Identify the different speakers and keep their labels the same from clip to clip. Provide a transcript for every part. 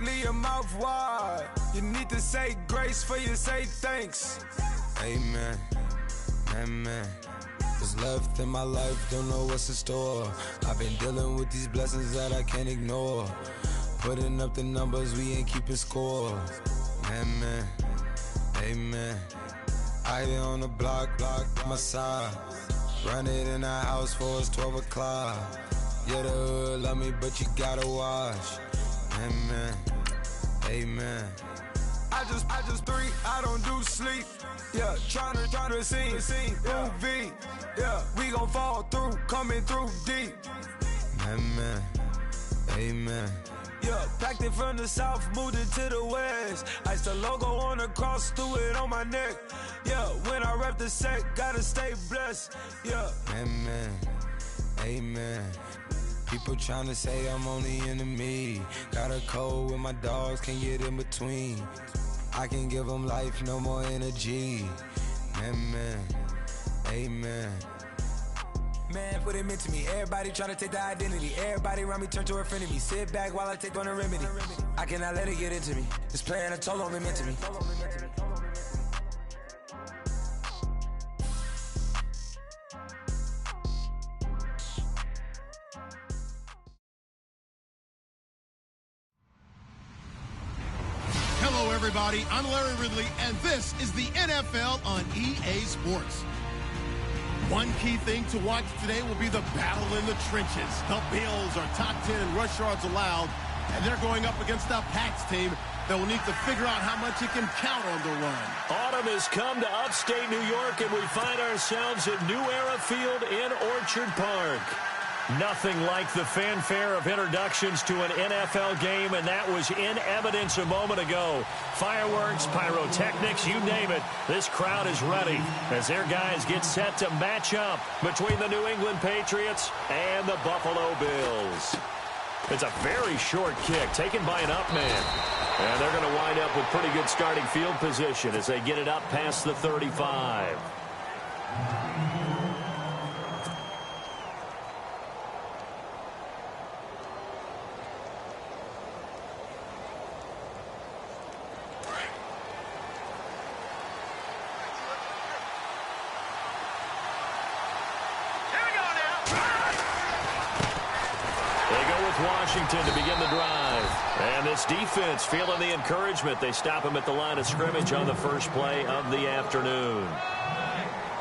Speaker 1: leave your mouth wide. You need to say grace for you say thanks. Amen, amen. What's left in my life, don't know what's in store. I've been dealing with these blessings that I can't ignore. Putting up the numbers, we ain't keeping score. Amen, amen. I been on the block, my side. Run it in the house for it's 12 o'clock. Yeah, the hood love me, but you gotta watch. Amen, amen. I just three, I don't do sleep. Yeah, tryna see, movie. Yeah, we gon' fall through, coming through deep. Amen, amen. Yeah, packed it from the south, moved it to the west. Iced the logo on the cross, threw it on my neck. Yeah, when I rep the set, gotta stay blessed. Yeah, amen, amen. People tryna say I'm only enemy. Got a code with my dogs, can't get in between. I can give them life, no more energy. Amen, amen. Man, what it meant to me. Everybody tryna take the identity. Everybody around me turn to a friend of me. Sit back while I take on a remedy. I cannot let it get into me. This playing a toll on me mentally.
Speaker 2: Hello, everybody. I'm Larry Ridley, and this is the NFL on EA Sports. One key thing to watch today will be the battle in the trenches. The Bills are top 10 in rush yards allowed, and they're going up against the Pats team that will need to figure out how much it can count on the run.
Speaker 3: Autumn has come to upstate New York, and we find ourselves at New Era Field in Orchard Park. Nothing like the fanfare of introductions to an NFL game, and that was in evidence a moment ago. Fireworks, pyrotechnics, you name it. This crowd is ready as their guys get set to match up between the New England Patriots and the Buffalo Bills. It's a very short kick taken by an up man. And they're going to wind up with pretty good starting field position as they get it up past the 35. Washington to begin the drive. And this defense feeling the encouragement. They stop him at the line of scrimmage on the first play of the afternoon.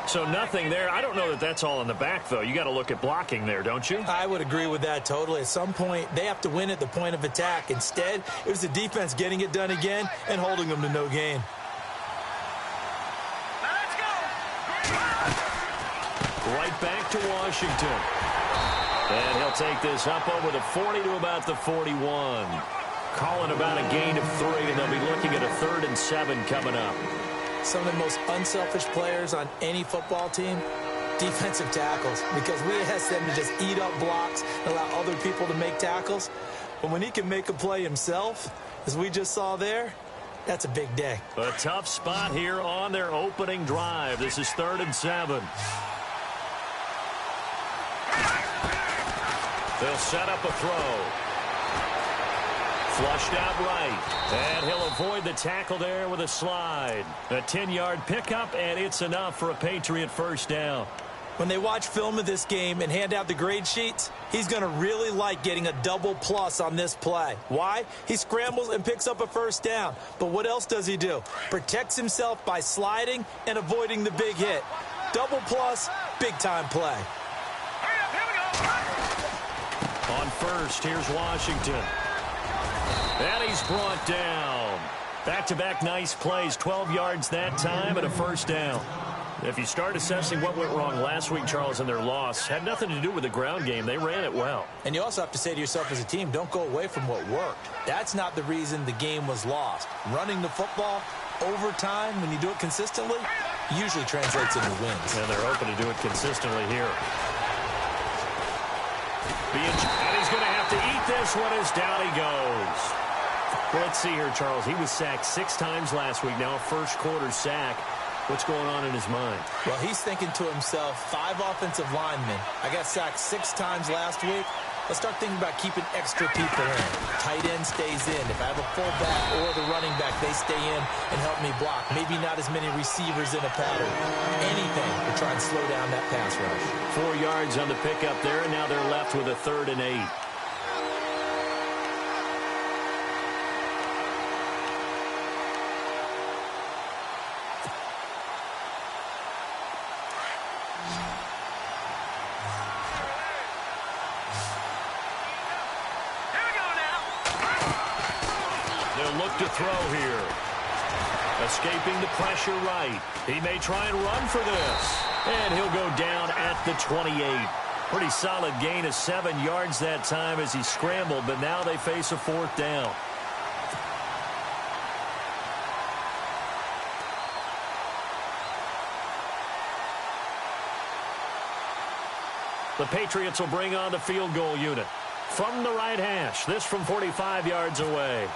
Speaker 3: So nothing there. I don't know that that's all in the back, though. You got to look at blocking there, don't you?
Speaker 4: I would agree with that totally. At some point, they have to win at the point of attack. Instead, it was the defense getting it done again and holding them to no gain.
Speaker 3: Let's go. Right back to Washington. And he'll take this up over the 40 to about the 41. Calling about a gain of 3, and they'll be looking at a 3rd and 7 coming up.
Speaker 4: Some of the most unselfish players on any football team, defensive tackles, because we ask them to just eat up blocks and allow other people to make tackles. But when he can make a play himself, as we just saw there, that's a big day.
Speaker 3: A tough spot here on their opening drive. This is 3rd and 7. They'll set up a throw. Flushed out right. And he'll avoid the tackle there with a slide. A 10-yard pickup, and it's enough for a Patriot first down.
Speaker 4: When they watch film of this game and hand out the grade sheets, he's going to really like getting a double plus on this play. Why? He scrambles and picks up a first down. But what else does he do? Protects himself by sliding and avoiding the big hit. Double plus, big-time play.
Speaker 3: On first, here's Washington. And he's brought down. Back-to-back nice plays, 12 yards that time and a first down. If you start assessing what went wrong last week, Charles, in their loss, had nothing to do with the ground game. They ran it well.
Speaker 4: And you also have to say to yourself as a team, don't go away from what worked. That's not the reason the game was lost. Running the football over time, when you do it consistently, usually translates into wins.
Speaker 3: And they're open to do it consistently here. And he's going to have to eat this one as down he goes. Well, let's see here, Charles. He was sacked 6 times last week. Now a first-quarter sack. What's going on in his mind?
Speaker 4: Well, he's thinking to himself, 5 offensive linemen. I got sacked 6 times last week. let's start thinking about keeping extra people in. Tight end stays in. If I have a fullback or the running back, they stay in and help me block. Maybe not as many receivers in a pattern. Anything to try and slow down that pass rush.
Speaker 3: 4 yards on the pickup there, and now they're left with a 3rd and 8. To throw here. Escaping the pressure right. He may try and run for this. And he'll go down at the 28. Pretty solid gain of 7 yards that time as he scrambled, but now they face a 4th down. The Patriots will bring on the field goal unit. From the right hash, this from 45 yards away.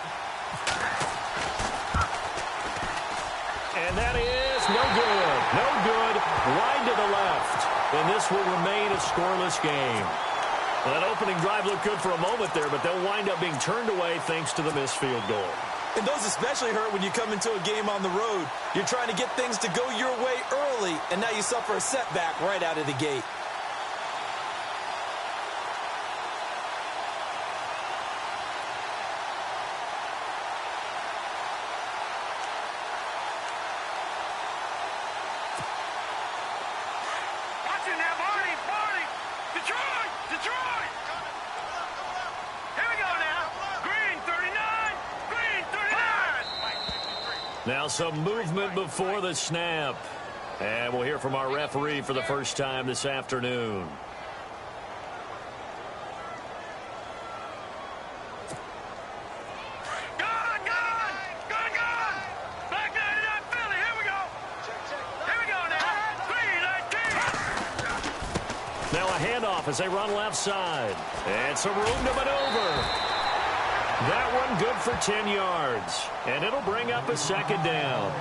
Speaker 3: And that is no good. No good. Wide to the left. And this will remain a scoreless game. Well, that opening drive looked good for a moment there, but they'll wind up being turned away thanks to the missed field goal.
Speaker 4: And those especially hurt when you come into a game on the road. You're trying to get things to go your way early, and now you suffer a setback right out of the gate.
Speaker 3: Now some movement before the snap. And we'll hear from our referee for the first time this afternoon. Now a handoff as they run left side. And some room to maneuver. That one good for 10 yards. And it'll bring up a 2nd down.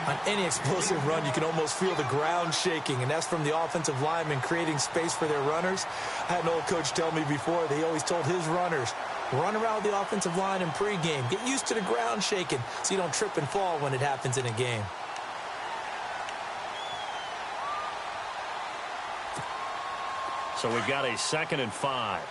Speaker 4: On any explosive run, you can almost feel the ground shaking, and that's from the offensive linemen creating space for their runners. I had an old coach tell me before, they always told his runners, run around the offensive line in pregame. Get used to the ground shaking so you don't trip and fall when it happens in a game.
Speaker 3: So we've got a 2nd and 5.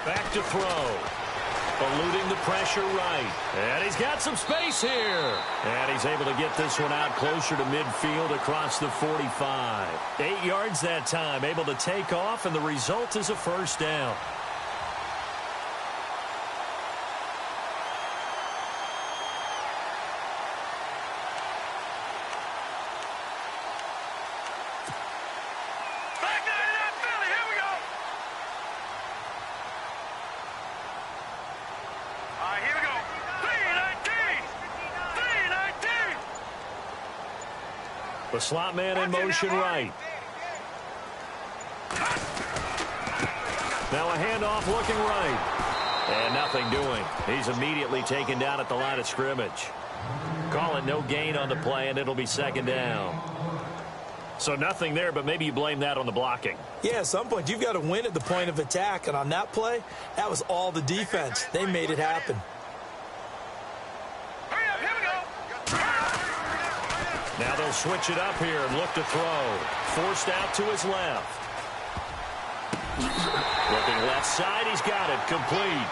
Speaker 3: Back to throw. Eluding the pressure right. And he's got some space here. And he's able to get this one out closer to midfield across the 45. 8 yards that time. Able to take off, and the result is a 1st down. The slot man in motion right. Now a handoff looking right. And nothing doing. He's immediately taken down at the line of scrimmage. Call it no gain on the play, and it'll be 2nd down. So nothing there, but maybe you blame that on the blocking.
Speaker 4: Yeah, at some point you've got to win at the point of attack. And on that play, that was all the defense. They made it happen.
Speaker 3: Now they'll switch it up here and look to throw. Forced out to his left. Looking left side, he's got it. Complete.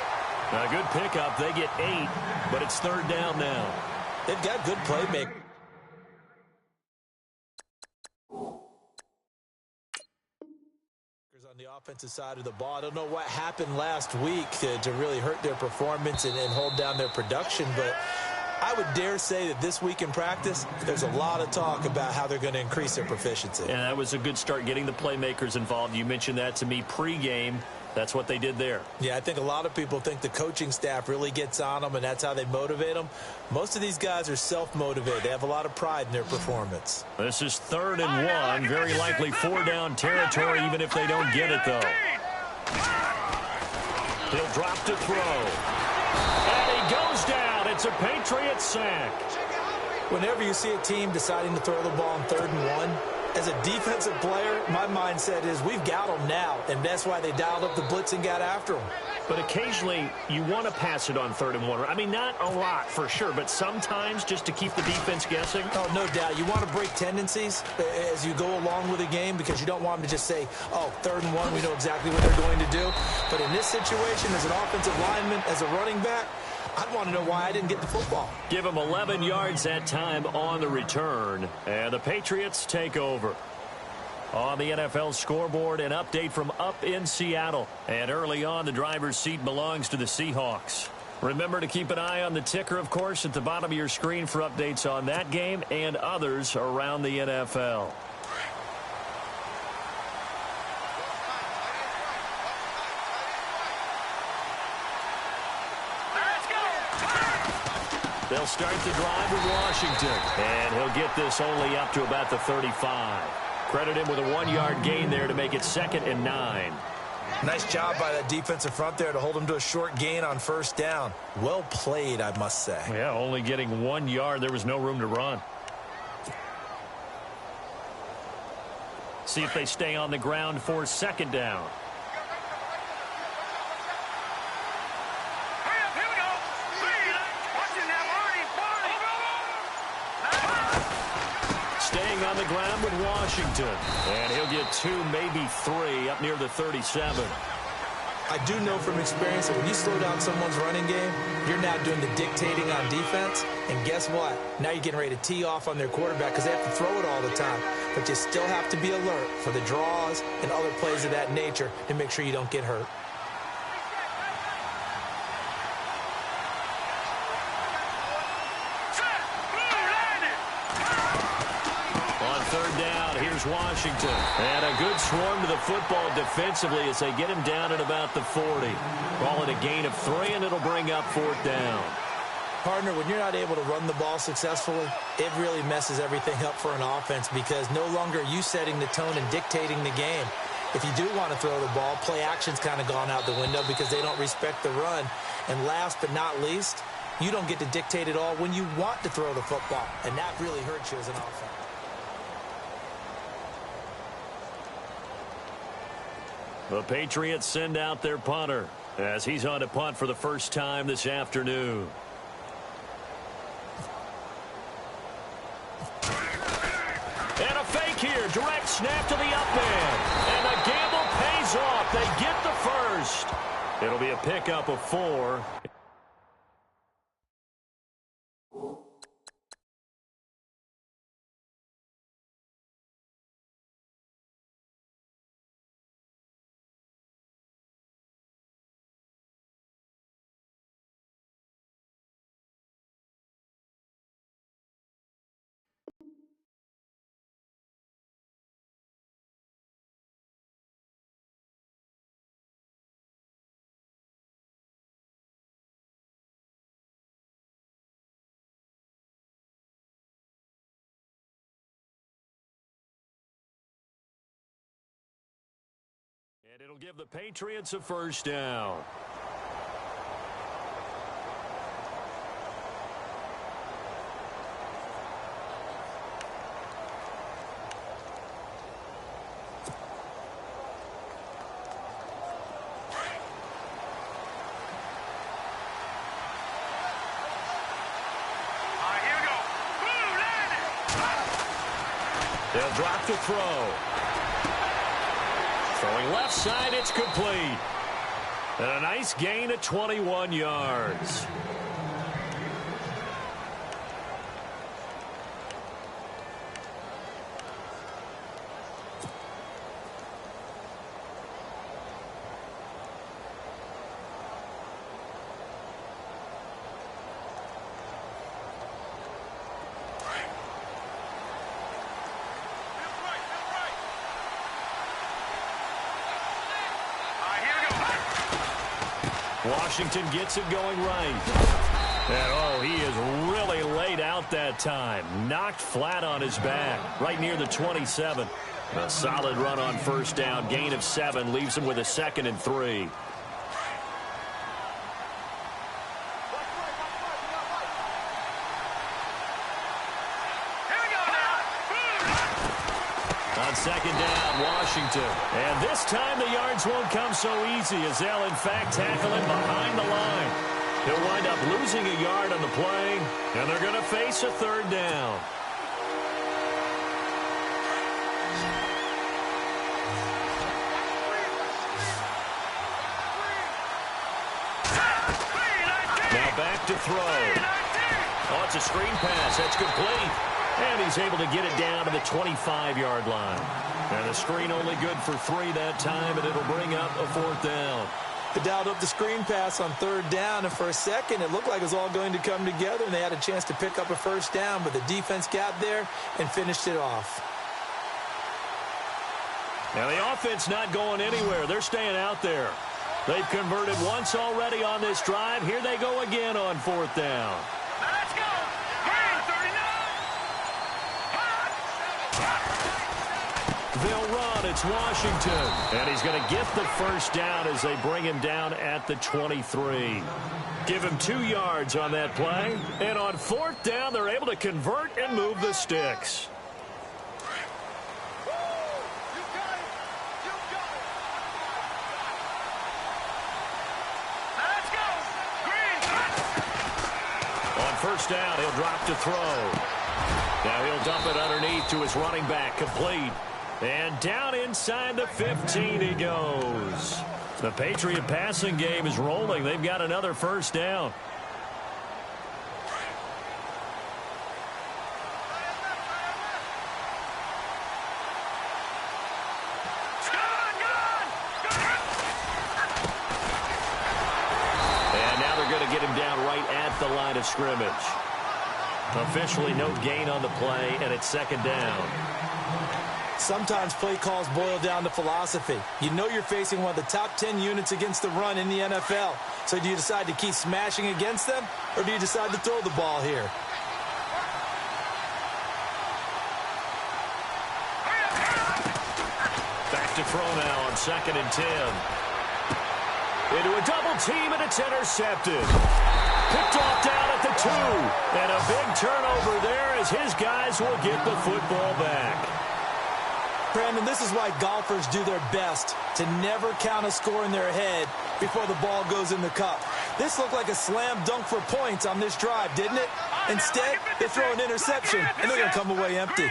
Speaker 3: A good pickup. They get 8, but it's 3rd down now.
Speaker 4: They've got good playmaking. On the offensive side of the ball. I don't know what happened last week to really hurt their performance and hold down their production, but I would dare say that this week in practice, there's a lot of talk about how they're going to increase their proficiency.
Speaker 3: And that was a good start, getting the playmakers involved. You mentioned that to me pregame. That's what they did there.
Speaker 4: Yeah, I think a lot of people think the coaching staff really gets on them, and that's how they motivate them. Most of these guys are self-motivated. They have a lot of pride in their performance.
Speaker 3: This is 3rd and 1. Very likely 4-down territory, even if they don't get it, though. He'll drop to throw. And he goes down It's a Patriots sack.
Speaker 4: Whenever you see a team deciding to throw the ball on 3rd and 1, as a defensive player, my mindset is we've got them now, and that's why they dialed up the blitz and got after them.
Speaker 3: But occasionally, you want to pass it on 3rd and 1. I mean, not a lot for sure, but sometimes just to keep the defense guessing.
Speaker 4: Oh, no doubt. You want to break tendencies as you go along with a game because you don't want them to just say, oh, 3rd and 1, we know exactly what they're going to do. But in this situation, as an offensive lineman, as a running back, I'd want to know why I didn't get the football.
Speaker 3: Give him 11 yards that time on the return, and the Patriots take over. On the NFL scoreboard, an update from up in Seattle. And early on, the driver's seat belongs to the Seahawks. Remember to keep an eye on the ticker, of course, at the bottom of your screen for updates on that game and others around the NFL. They'll start the drive with Washington. And he'll get this only up to about the 35. Credit him with a 1-yard gain there to make it 2nd and 9.
Speaker 4: Nice job by that defensive front there to hold him to a short gain on 1st down. Well played, I must say.
Speaker 3: Yeah, only getting 1 yard. There was no room to run. See if they stay on the ground for 2nd down. Staying on the ground with Washington. And he'll get 2, maybe 3 up near the 37.
Speaker 4: I do know from experience that when you slow down someone's running game, you're now doing the dictating on defense. And guess what? Now you're getting ready to tee off on their quarterback because they have to throw it all the time. But you still have to be alert for the draws and other plays of that nature to make sure you don't get hurt.
Speaker 3: Washington. And a good swarm to the football defensively as they get him down at about the 40. Call it a gain of 3, and it'll bring up 4th down.
Speaker 4: Partner, when you're not able to run the ball successfully, it really messes everything up for an offense because no longer are you setting the tone and dictating the game. If you do want to throw the ball, play action's kind of gone out the window because they don't respect the run. And last but not least, you don't get to dictate it all when you want to throw the football. And that really hurts you as an offense.
Speaker 3: The Patriots send out their punter as he's on to punt for the first time this afternoon. And a fake here. Direct snap to the up man. And the gamble pays off. They get the first. It'll be a pickup of 4. And it'll give the Patriots a first down. They'll drop the throw. Throwing left side, it's complete. And a nice gain of 21 yards. Washington gets it going right. And, oh, he is really laid out that time. Knocked flat on his back, right near the 27. A solid run on first down. Gain of 7 leaves him with a 2nd and 3. On second down, Washington. And this time the yards won't come so easy as they'll, in fact, tackle him behind the line. He'll wind up losing a yard on the play, and they're going to face a third down. Now back to throw. Oh, it's a screen pass. That's complete. And he's able to get it down to the 25-yard line. And the screen only good for 3 that time, and it'll bring up a fourth down.
Speaker 4: They dialed up the screen pass on third down, and for a second it looked like it was all going to come together, and they had a chance to pick up a first down, but the defense got there and finished it off.
Speaker 3: Now the offense not going anywhere. They're staying out there. They've converted once already on this drive. Here they go again on fourth down.
Speaker 5: Let's go.
Speaker 3: They'll run. It's Washington. And he's going to get the first down as they bring him down at the 23. Give him 2 yards on that play. And on fourth down, they're able to convert and move the sticks. First down, he'll drop to throw. Now he'll dump it underneath to his running back, complete. And down inside the 15 he goes. The Patriot passing game is rolling. They've got another first down. And now they're going to get him down right at the line of scrimmage. Officially no gain on the play, and it's second down.
Speaker 4: Sometimes play calls boil down to philosophy. You know you're facing one of the top 10 units against the run in the NFL. So do you decide to keep smashing against them, or do you decide to throw the ball here?
Speaker 3: Back to throw now on 2nd and 10. Into a double team, and it's intercepted. Picked off down at the 2. And a big turnover there as his guys will get the football back.
Speaker 4: Brandon, this is why golfers do their best to never count a score in their head before the ball goes in the cup. This looked like a slam dunk for points on this drive, didn't it? Instead, they throw an interception, and they're going to come away empty.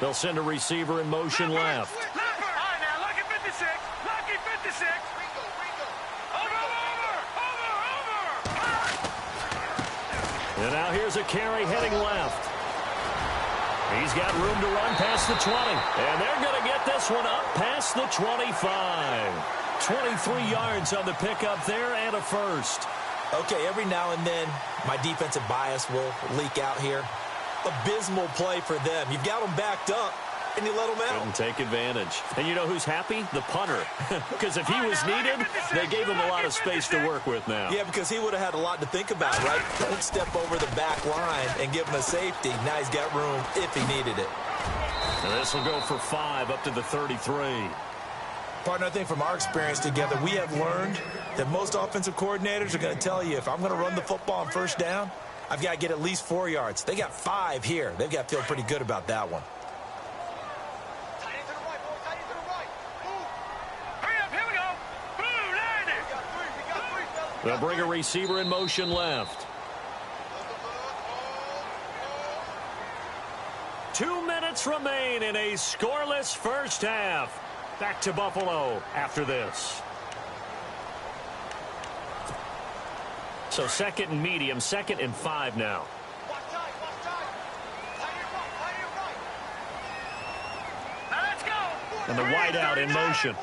Speaker 3: They'll send a receiver in motion left. And now here's a carry heading left. He's got room to run past the 20. And they're going to get this one up past the 25. 23 yards on the pickup there and a first.
Speaker 4: Okay, every now and then, my defensive bias will leak out here. Abysmal play for them. You've got them backed up, and you let them out.
Speaker 3: Couldn't take advantage. And you know who's happy? The punter. Because if he was needed, they gave him a lot of space to work with now.
Speaker 4: Yeah, because he would have had a lot to think about, right? Don't step over the back line and give him a safety. Now he's got room if he needed it.
Speaker 3: And this will go for 5 up to the 33.
Speaker 4: Partner, I think from our experience together, we have learned that most offensive coordinators are going to tell you, if I'm going to run the football on first down, I've got to get at least 4 yards. They got 5 here. They've got to feel pretty good about that one.
Speaker 3: They'll bring a receiver in motion left. 2 minutes remain in a scoreless first half. Back to Buffalo after this. So 2nd and medium, 2nd and 5 now. And the wide out in motion.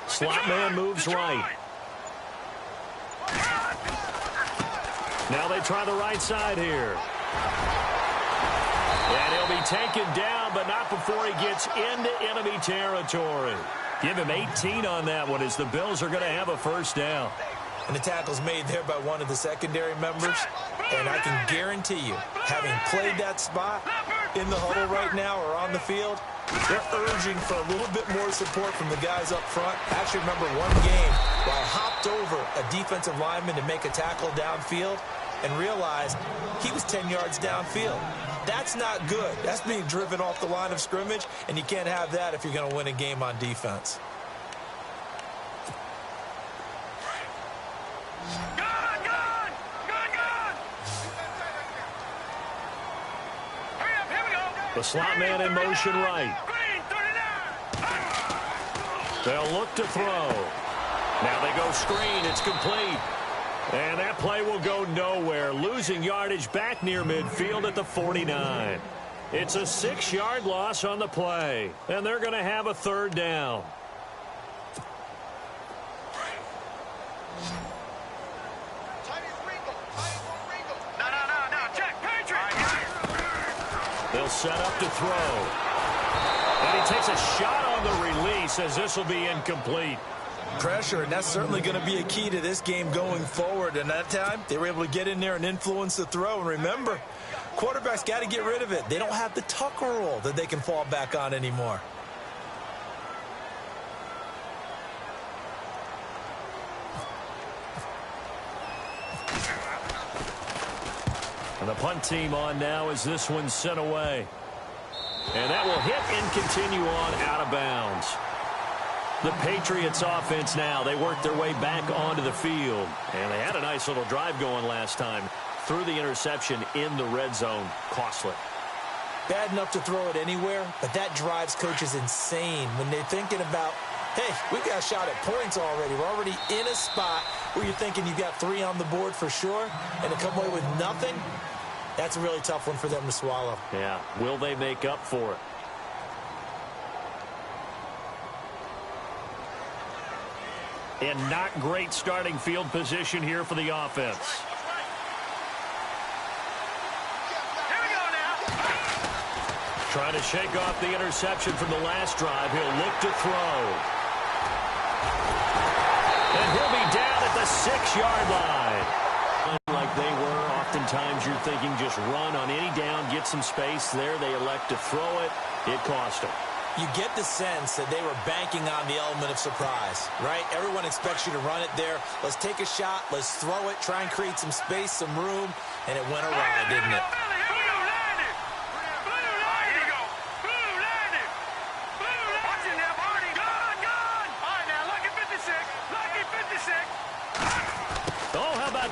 Speaker 3: Slot man moves right. Now they try the right side here. And he'll be taken down, but not before he gets into enemy territory. Give him 18 on that one as the Bills are going to have a first down.
Speaker 4: And the tackle's made there by one of the secondary members. And I can guarantee you, having played that spot, in the huddle right now or on the field, they're urging for a little bit more support from the guys up front. I actually remember one game where I hopped over a defensive lineman to make a tackle downfield and realized he was 10 yards downfield. That's not good. That's being driven off the line of scrimmage, and you can't have that if you're going to win a game on defense.
Speaker 3: The slot man in motion right. They'll look to throw. Now they go screen. It's complete. And that play will go nowhere. Losing yardage back near midfield at the 49. It's a 6-yard loss on the play. And they're going to have a third down. They'll set up to throw. And he takes a shot on the release as this will be incomplete.
Speaker 4: Pressure, and that's certainly going to be a key to this game going forward. And that time, they were able to get in there and influence the throw. And remember, quarterbacks got to get rid of it. They don't have the tucker roll that they can fall back on anymore.
Speaker 3: And the punt team on now as this one's sent away. And that will hit and continue on out of bounds. The Patriots offense now, they work their way back onto the field. And they had a nice little drive going last time. Threw the interception in the red zone. Costly.
Speaker 4: Bad enough to throw it anywhere, but that drives coaches insane when they're thinking about, hey, we've got a shot at points already. We're already in a spot where you're thinking you've got 3 on the board for sure, and to come away with nothing, that's a really tough one for them to swallow.
Speaker 3: Yeah, will they make up for it? And not great starting field position here for the offense.
Speaker 5: Here we go now.
Speaker 3: Trying to shake off the interception from the last drive. He'll look to throw. And he'll be down at the 6-yard line. Like they were, oftentimes you're thinking just run on any down, get some space there. They elect to throw it. It cost them.
Speaker 4: You get the sense that they were banking on the element of surprise, right? Everyone expects you to run it there. Let's take a shot. Let's throw it. Try and create some space, some room. And it went awry, didn't it?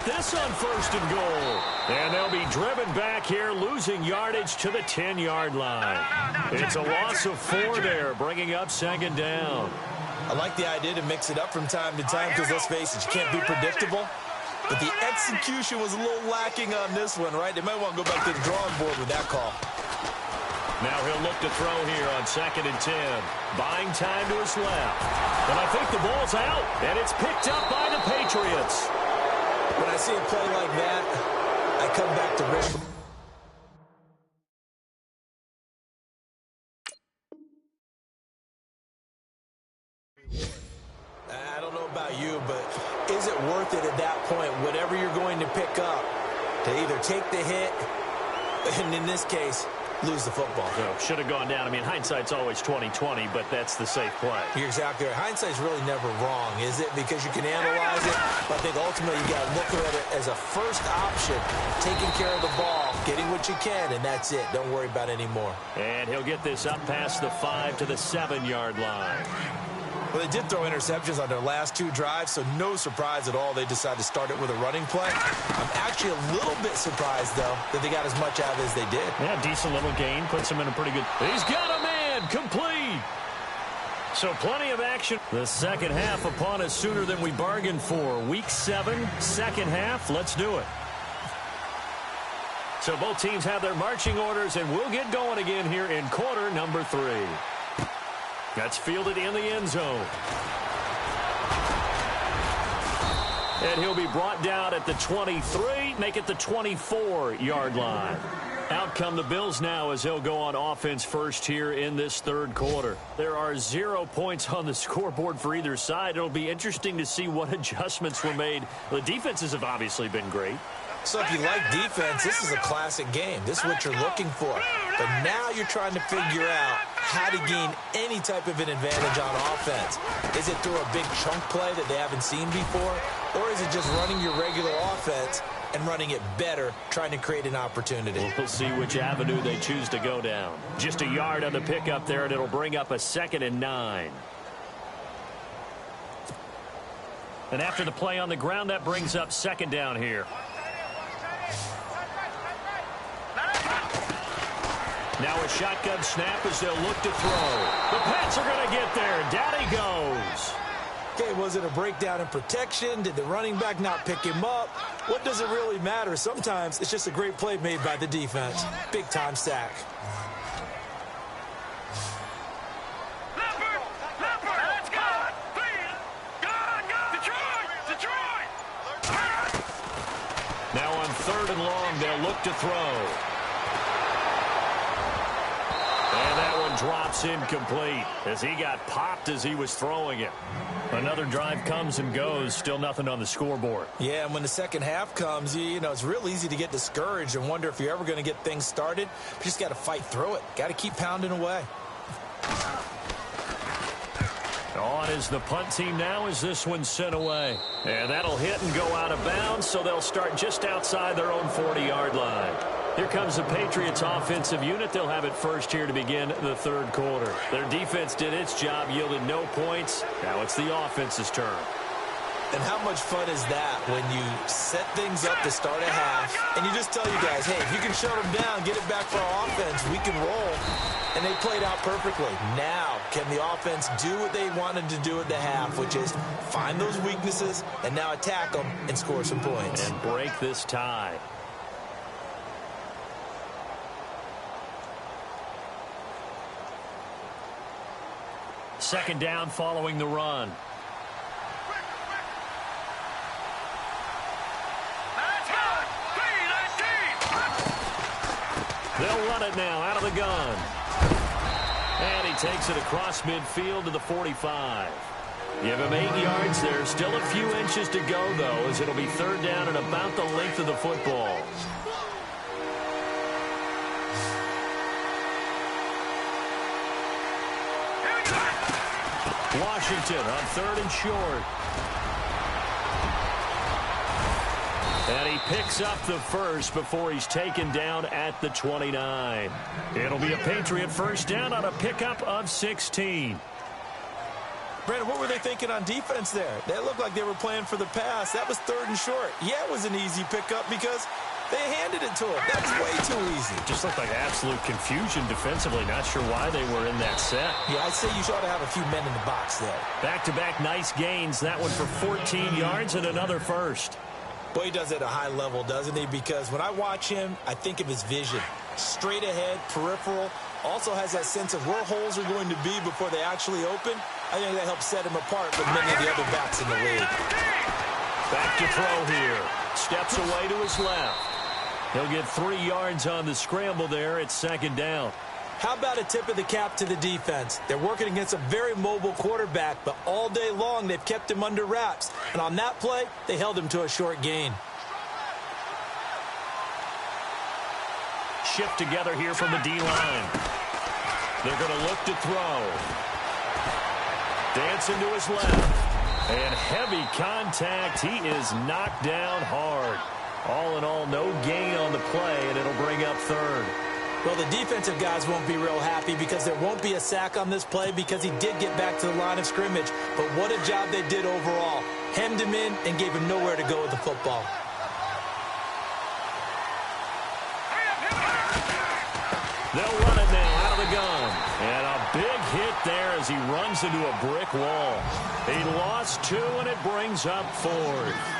Speaker 3: This on 1st and goal. And they'll be driven back here, losing yardage to the 10-yard line. It's a loss of 4 there, bringing up 2nd down.
Speaker 4: I like the idea to mix it up from time to time because, let's face it, you can't be predictable. But the execution was a little lacking on this one, right? They might want to go back to the drawing board with that call.
Speaker 3: Now he'll look to throw here on 2nd and 10. Buying time to his left. And I think the ball's out, and it's picked up by the Patriots.
Speaker 4: When I see a play like that, I come back to risk. I don't know about you, but is it worth it at that point, whatever you're going to pick up, to either take the hit, and in this case, lose the football?
Speaker 3: So, should have gone down. I mean, hindsight's always 20/20, but that's the safe play.
Speaker 4: You're exactly right. Hindsight's really never wrong, is it? Because you can analyze it, but I think ultimately you got to look at it as a first option, taking care of the ball, getting what you can, and that's it. Don't worry about it anymore.
Speaker 3: And he'll get this up past the 5 to the 7-yard line.
Speaker 4: Well, they did throw interceptions on their last 2 drives, so no surprise at all they decided to start it with a running play. I'm actually a little bit surprised, though, that they got as much out of it as they did.
Speaker 3: Yeah, decent little gain. Puts him in a pretty good... He's got a man! Complete! So plenty of action. The second half upon us sooner than we bargained for. Week 7, second half. Let's do it. So both teams have their marching orders, and we'll get going again here in quarter number 3. That's fielded in the end zone. And he'll be brought down at the 23, make it the 24-yard line. Out come the Bills now as they'll go on offense first here in this third quarter. There are 0 points on the scoreboard for either side. It'll be interesting to see what adjustments were made. The defenses have obviously been great.
Speaker 4: So if you like defense, this is a classic game. This is what you're looking for. But now you're trying to figure out how to gain any type of an advantage on offense. Is it through a big chunk play that they haven't seen before? Or is it just running your regular offense and running it better, trying to create an opportunity?
Speaker 3: We'll see which avenue they choose to go down. Just a yard on the pickup there, and it'll bring up a 2nd and 9. And after the play on the ground, that brings up 2nd down here. Now a shotgun snap as they'll look to throw. The Pats are going to get there. Down he goes.
Speaker 4: Okay, was it a breakdown in protection? Did the running back not pick him up? What does it really matter? Sometimes it's just a great play made by the defense. Big-time sack.
Speaker 3: Now on 3rd and long, they'll look to throw. And that one drops incomplete as he got popped as he was throwing it. Another drive comes and goes, still nothing on the scoreboard.
Speaker 4: Yeah, and when the second half comes, you know, it's real easy to get discouraged and wonder if you're ever going to get things started. You just got to fight through it. Got to keep pounding away.
Speaker 3: On is the punt team now as this one's sent away. And that'll hit and go out of bounds, so they'll start just outside their own 40-yard line. Here comes the Patriots offensive unit. They'll have it first here to begin the 3rd quarter. Their defense did its job, yielded no points. Now it's the offense's turn.
Speaker 4: And how much fun is that when you set things up to start a half and you just tell you guys, hey, if you can shut them down, get it back for our offense, we can roll. And they played out perfectly. Now, can the offense do what they wanted to do at the half, which is find those weaknesses and now attack them and score some points.
Speaker 3: And break this tie. Second down following the run. They'll run it now out of the gun. And he takes it across midfield to the 45. Give him 8 yards there. Still a few inches to go, though, as it'll be 3rd down and about the length of the football. Washington on 3rd and short. And he picks up the first before he's taken down at the 29. It'll be a Patriot first down on a pickup of 16.
Speaker 4: Brandon, what were they thinking on defense there? They looked like they were playing for the pass. That was 3rd and short. Yeah, it was an easy pickup because they handed it to him. That was way too easy.
Speaker 3: Just looked like absolute confusion defensively. Not sure why they were in that set.
Speaker 4: Yeah, I'd say you ought to have a few men in the box there.
Speaker 3: Back-to-back nice gains. That one for 14 yards and another first.
Speaker 4: Boy, he does it at a high level, doesn't he? Because when I watch him, I think of his vision. Straight ahead, peripheral. Also has that sense of where holes are going to be before they actually open. I think that helps set him apart from many of the other backs in the league.
Speaker 3: Back to throw here. Steps away to his left. He'll get 3 yards on the scramble there at 2nd down.
Speaker 4: How about a tip of the cap to the defense? They're working against a very mobile quarterback, but all day long they've kept him under wraps. And on that play, they held him to a short gain.
Speaker 3: Shift together here from the D-line. They're going to look to throw. Dancing to his left. And heavy contact. He is knocked down hard. All in all, no gain on the play, and it'll bring up 3rd.
Speaker 4: Well, the defensive guys won't be real happy because there won't be a sack on this play because he did get back to the line of scrimmage. But what a job they did overall. Hemmed him in and gave him nowhere to go with the football.
Speaker 3: They'll run it now out of the gun. And a big hit there as he runs into a brick wall. He lost 2, and it brings up 4th.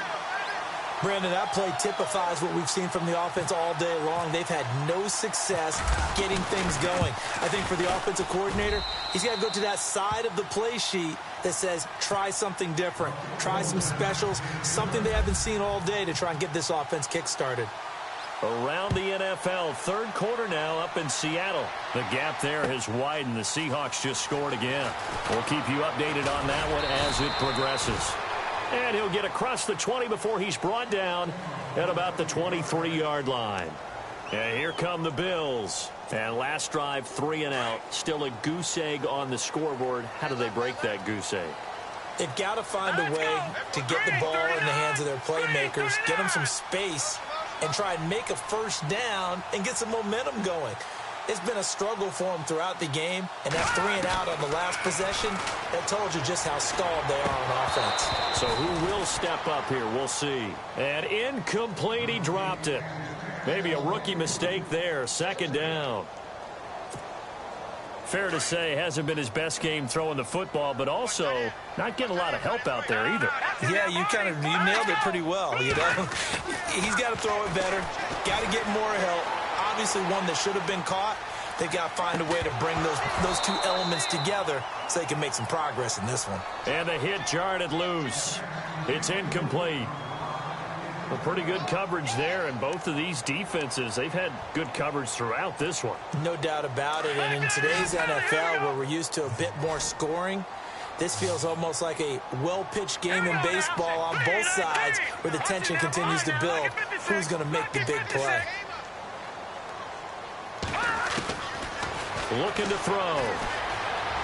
Speaker 4: Brandon, that play typifies what we've seen from the offense all day long. They've had no success getting things going. I think for the offensive coordinator, he's got to go to that side of the play sheet that says try something different, try some specials, something they haven't seen all day to try and get this offense kick-started.
Speaker 3: Around the NFL, 3rd quarter now up in Seattle. The gap there has widened. The Seahawks just scored again. We'll keep you updated on that one as it progresses. And he'll get across the 20 before he's brought down at about the 23-yard line. And here come the Bills. And last drive, 3 and out. Still a goose egg on the scoreboard. How do they break that goose egg?
Speaker 4: They've got to find a way to get the ball in the hands of their playmakers, get them some space, and try and make a first down and get some momentum going. It's been a struggle for them throughout the game, and that 3 and out on the last possession, that told you just how stalled they are on offense.
Speaker 3: So who will step up here? We'll see. And incomplete, he dropped it. Maybe a rookie mistake there, 2nd down. Fair to say, hasn't been his best game throwing the football, but also not getting a lot of help out there either.
Speaker 4: Yeah, you nailed it pretty well, you know. He's got to throw it better, got to get more help. Obviously one that should have been caught. They've got to find a way to bring those two elements together so they can make some progress in this one.
Speaker 3: And the hit jarred it loose. It's incomplete. Well, pretty good coverage there, and both of these defenses, they've had good coverage throughout this one.
Speaker 4: No doubt about it, and in today's NFL, where we're used to a bit more scoring, this feels almost like a well-pitched game in baseball on both sides where the tension continues to build. Who's going to make the big play?
Speaker 3: Looking to throw.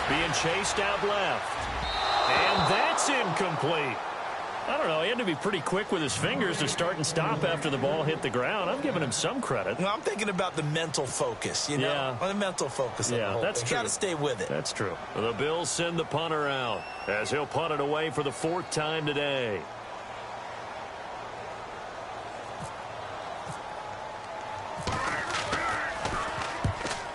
Speaker 3: Being chased out left. And that's incomplete. I don't know, he had to be pretty quick with his fingers to start and stop after the ball hit the ground. I'm giving him some credit.
Speaker 4: No, I'm thinking about the mental focus, you know?
Speaker 3: Yeah.
Speaker 4: On the mental focus of the whole
Speaker 3: that's
Speaker 4: thing.
Speaker 3: true.
Speaker 4: Got to stay with it.
Speaker 3: That's true. The Bills send the punter out as he'll punt it away for the 4th time today.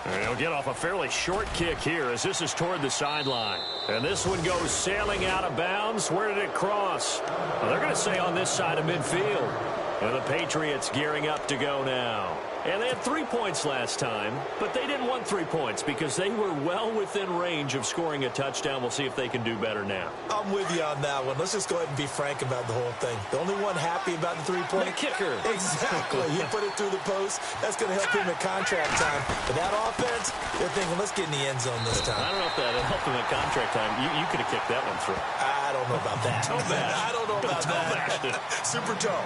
Speaker 3: And he'll get off a fairly short kick here as this is toward the sideline. And this one goes sailing out of bounds. Where did it cross? Well, they're going to say on this side of midfield. And the Patriots gearing up to go now. And they had 3 points last time, but they didn't want 3 points because they were well within range of scoring a touchdown. We'll see if they can do better now.
Speaker 4: I'm with you on that one. Let's just go ahead and be frank about the whole thing. The only one happy about the 3-point.
Speaker 3: The kicker.
Speaker 4: Exactly. He put it through the post. That's going to help him at contract time. But that offense, they're thinking, let's get in the end zone this time.
Speaker 3: I don't know if that helped him at contract time. You could have kicked that one through.
Speaker 4: I don't know about that. I don't know about that. Super toe.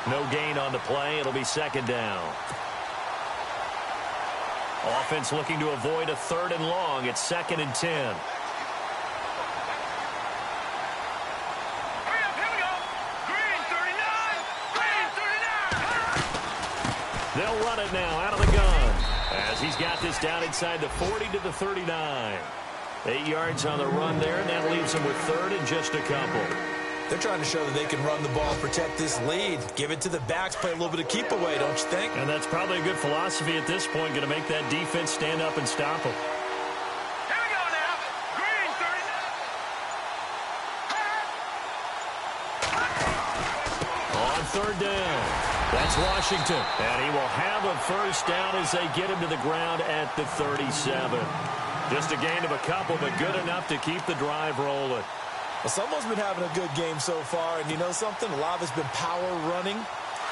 Speaker 3: No gain on the play. It'll be 2nd down. Offense looking to avoid a 3rd and long. It's 2nd and 10.
Speaker 5: Hurry up, here we go. Green 39. Green 39.
Speaker 3: They'll run it now out of the gun as he's got this down inside the 40 to the 39. 8 yards on the run there, and that leaves him with 3rd and just a couple.
Speaker 4: They're trying to show that they can run the ball, protect this lead, give it to the backs, play a little bit of keep away, don't you think?
Speaker 3: And that's probably a good philosophy at this point, going to make that defense stand up and stop them.
Speaker 5: Here we go now. Green 39.
Speaker 3: On 3rd down, that's Washington. And he will have a first down as they get him to the ground at the 37. Just a gain of a couple, but good enough to keep the drive rolling.
Speaker 4: Well, someone's been having a good game so far, and you know something? A lot of it's been power running.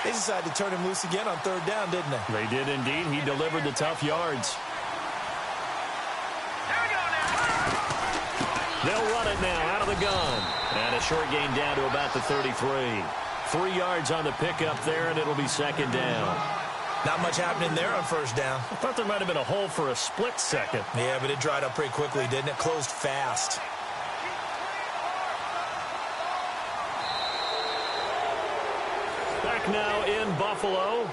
Speaker 4: They decided to turn him loose again on 3rd down, didn't they?
Speaker 3: They did indeed. He delivered the tough yards.
Speaker 5: Here we go now.
Speaker 3: They'll run it now out of the gun. And a short gain down to about the 33. 3 yards on the pickup there, and it'll be 2nd down.
Speaker 4: Not much happening there on 1st down.
Speaker 3: I thought there might have been a hole for a split second.
Speaker 4: Yeah, but it dried up pretty quickly, didn't it? Closed fast.
Speaker 3: Back now in Buffalo.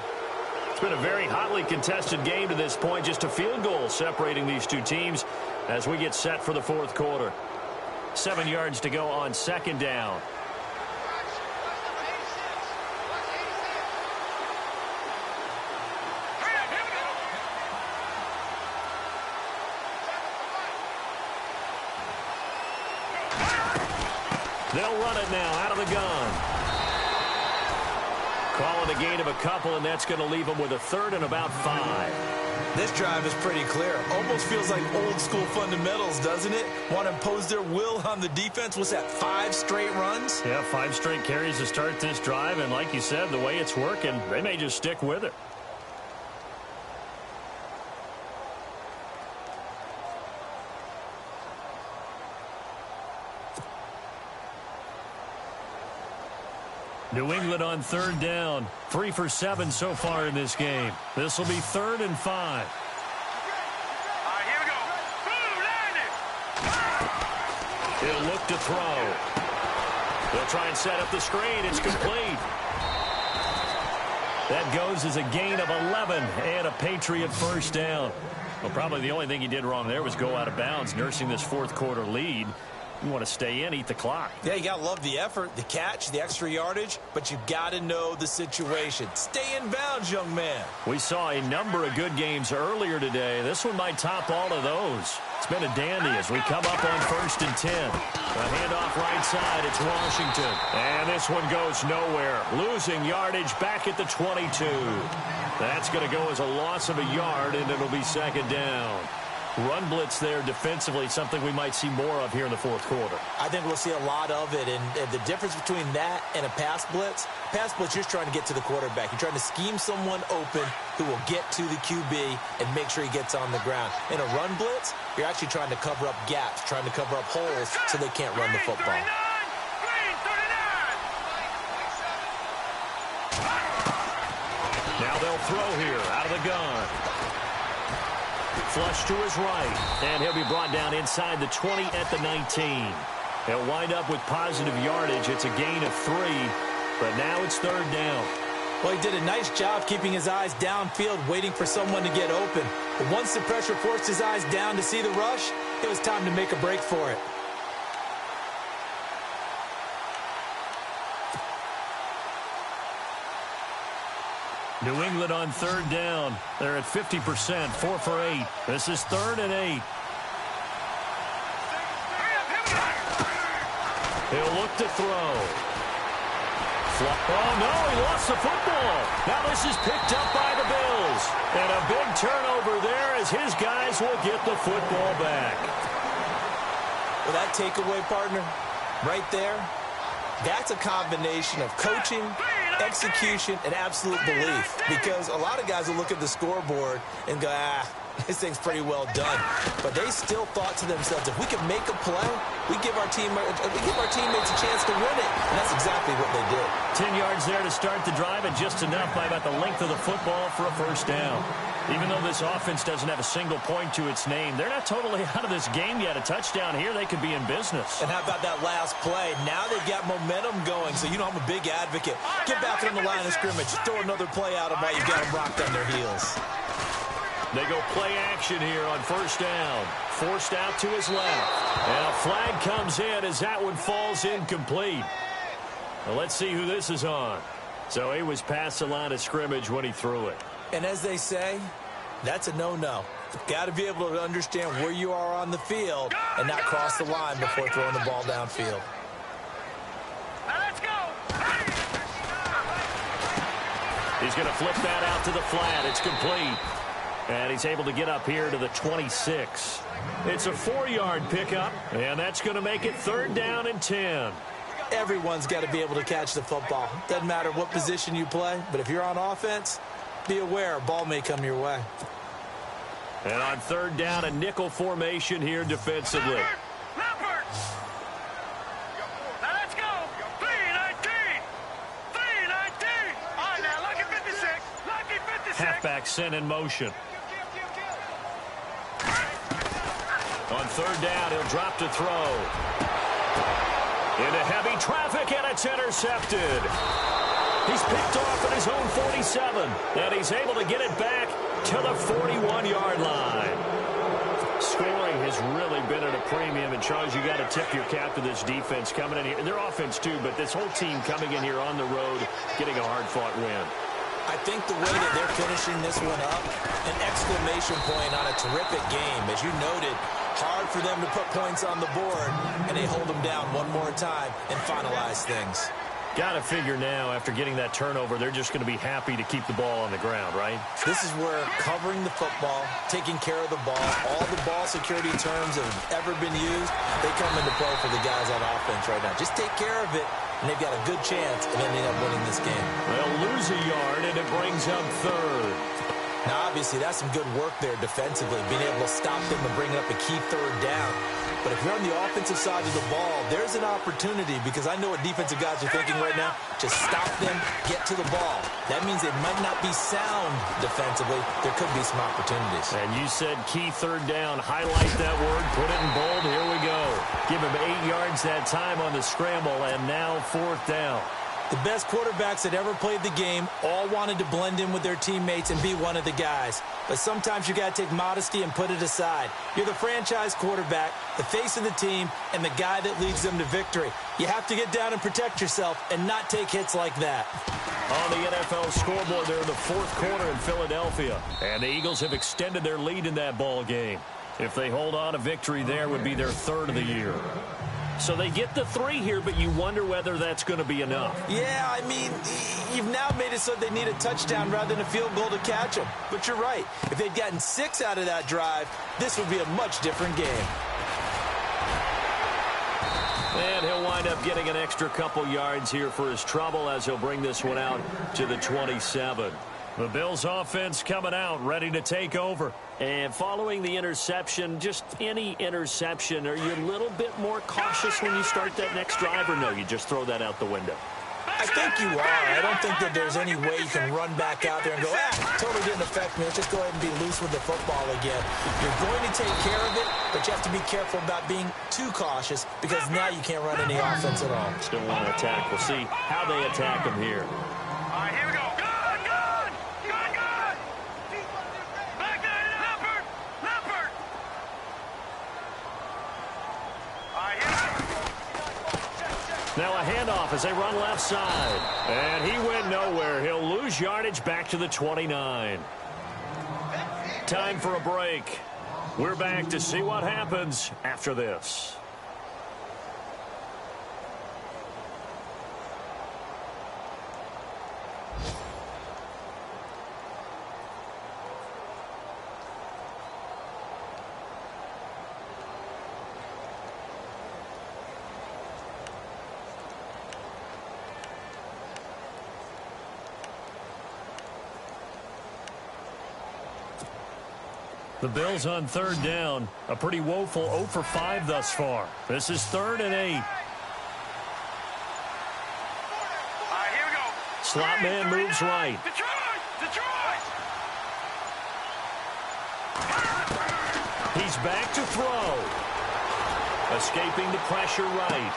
Speaker 3: It's been a very hotly contested game to this point. Just a field goal separating these two teams as we get set for the 4th quarter. 7 yards to go on 2nd down. They'll run it now out of the gun. Call it a gain of a couple, and that's going to leave them with a 3rd and about 5.
Speaker 4: This drive is pretty clear. Almost feels like old school fundamentals, doesn't it? Want to impose their will on the defense. What's that, 5 straight runs?
Speaker 3: Yeah, 5 straight carries to start this drive, and like you said, the way it's working, they may just stick with it. New England on third down. 3 for 7 so far in this game. This will be 3rd and 5.
Speaker 5: All right, here we go. Boom, landed.
Speaker 3: He'll look to throw. They'll try and set up the screen. It's complete. That goes as a gain of 11 and a Patriot first down. Well, probably the only thing he did wrong there was go out of bounds, nursing this fourth quarter lead. You want to stay in, eat the clock.
Speaker 4: Yeah, you got to love the effort, the catch, the extra yardage, but you got to know the situation. Stay in bounds, young man.
Speaker 3: We saw a number of good games earlier today. This one might top all of those. It's been a dandy as we come up on 1st and 10. A handoff right side. It's Washington. And this one goes nowhere. Losing yardage back at the 22. That's going to go as a loss of a yard, and it'll be 2nd down. Run blitz there defensively, something we might see more of here in the fourth quarter.
Speaker 4: I think we'll see a lot of it, and the difference between that and a pass blitz, you're just trying to get to the quarterback. You're trying to scheme someone open who will get to the QB and make sure he gets on the ground. In a run blitz, you're actually trying to cover up gaps, trying to cover up holes so they can't run the football.
Speaker 3: Now they'll throw here out of the gun. Flush to his right, and he'll be brought down inside the 20 at the 19. They'll wind up with positive yardage. It's a gain of 3, but now it's 3rd down.
Speaker 4: Well, he did a nice job keeping his eyes downfield, waiting for someone to get open. But once the pressure forced his eyes down to see the rush, it was time to make a break for it.
Speaker 3: New England on 3rd down. They're at 50%, 4 for 8. This is 3rd and 8. He'll look to throw. Oh, no, he lost the football. Now this is picked up by the Bills. And a big turnover there as his guys will get the football back.
Speaker 4: Well, that takeaway, partner, right there, that's a combination of coaching, execution, and absolute belief. Because a lot of guys will look at the scoreboard and go, this thing's pretty well done. But they still thought to themselves, if we can make a play, we give our teammates a chance to win it. And that's exactly what they did.
Speaker 3: 10 yards there to start the drive, and just enough by about the length of the football for a first down. Even though this offense doesn't have a single point to its name, they're not totally out of this game yet. A touchdown here, they could be in business.
Speaker 4: And how about that last play? Now they've got momentum going, so you know I'm a big advocate. Get back on the line of scrimmage. Throw another play out of while you've got them rocked on their heels.
Speaker 3: They go play action here on 1st down. Forced out to his left. And a flag comes in as that one falls incomplete. Well, let's see who this is on. So he was past the line of scrimmage when he threw it.
Speaker 4: And as they say, that's a no-no. Got to be able to understand where you are on the field and not cross the line before throwing the ball downfield.
Speaker 5: Now let's go.
Speaker 3: He's going to flip that out to the flat. It's complete. And he's able to get up here to the 26. It's a 4-yard pickup, and that's going to make it 3rd down and 10.
Speaker 4: Everyone's got to be able to catch the football. Doesn't matter what position you play, but if you're on offense, be aware a ball may come your way.
Speaker 3: And on 3rd down, a nickel formation here defensively.
Speaker 5: Leopard. Now let's go. 319. 319. All right, now, lucky 56. Lucky 56.
Speaker 3: Halfback sent in motion. On 3rd down, he'll drop to throw. Into heavy traffic, and it's intercepted. He's picked off at his own 47, and he's able to get it back to the 41-yard line. Scoring has really been at a premium, and Charles, you got to tip your cap to this defense coming in here. Their offense, too, but this whole team coming in here on the road, getting a hard-fought win.
Speaker 4: I think the way that they're finishing this one up, an exclamation point on a terrific game. As you noted, hard for them to put points on the board, and they hold them down one more time and finalize things.
Speaker 3: Got to figure now, after getting that turnover, they're just going to be happy to keep the ball on the ground, right?
Speaker 4: This is where covering the football, taking care of the ball, all the ball security terms that have ever been used, they come into play for the guys on offense right now. Just take care of it, and they've got a good chance of ending up winning this game.
Speaker 3: They'll lose a yard, and it brings up 3rd.
Speaker 4: Now, obviously, that's some good work there defensively, being able to stop them and bring up a key 3rd down. But if you're on the offensive side of the ball, there's an opportunity, because I know what defensive guys are thinking right now. Just stop them, get to the ball. That means it might not be sound defensively. There could be some opportunities.
Speaker 3: And you said key third down. Highlight that word, put it in bold. Here we go. Give him 8 yards that time on the scramble, and now 4th down.
Speaker 4: The best quarterbacks that ever played the game all wanted to blend in with their teammates and be one of the guys. But sometimes you got to take modesty and put it aside. You're the franchise quarterback, the face of the team, and the guy that leads them to victory. You have to get down and protect yourself and not take hits like that.
Speaker 3: On the NFL scoreboard, they're in the 4th quarter in Philadelphia. And the Eagles have extended their lead in that ball game. If they hold on, a victory there would be their 3rd of the year. So they get the 3 here, but you wonder whether that's going to be enough.
Speaker 4: Yeah, I mean, you've now made it so they need a touchdown rather than a field goal to catch them. But you're right. If they'd gotten 6 out of that drive, this would be a much different game.
Speaker 3: And he'll wind up getting an extra couple yards here for his trouble as he'll bring this one out to the 27. The Bills offense coming out, ready to take over. And following the interception, just any interception, are you a little bit more cautious when you start that next drive, or no, you just throw that out the window?
Speaker 4: I think you are. I don't think that there's any way you can run back out there and go, totally didn't affect me. Let's just go ahead and be loose with the football again. You're going to take care of it, but you have to be careful about being too cautious, because now you can't run any offense at all.
Speaker 3: Still want to attack. We'll see how they attack him here.
Speaker 5: All right, here we go. Good. Back there, Leopard. All right, here we go.
Speaker 3: Now a handoff as they run left side. And he went nowhere. He'll lose yardage back to the 29. Time for a break. We're back to see what happens after this. The Bills on 3rd down. A pretty woeful 0 for 5 thus far. This is 3rd and 8.
Speaker 5: All right, here we go.
Speaker 3: Slot man moves right.
Speaker 5: Detroit!
Speaker 3: He's back to throw. Escaping the pressure right.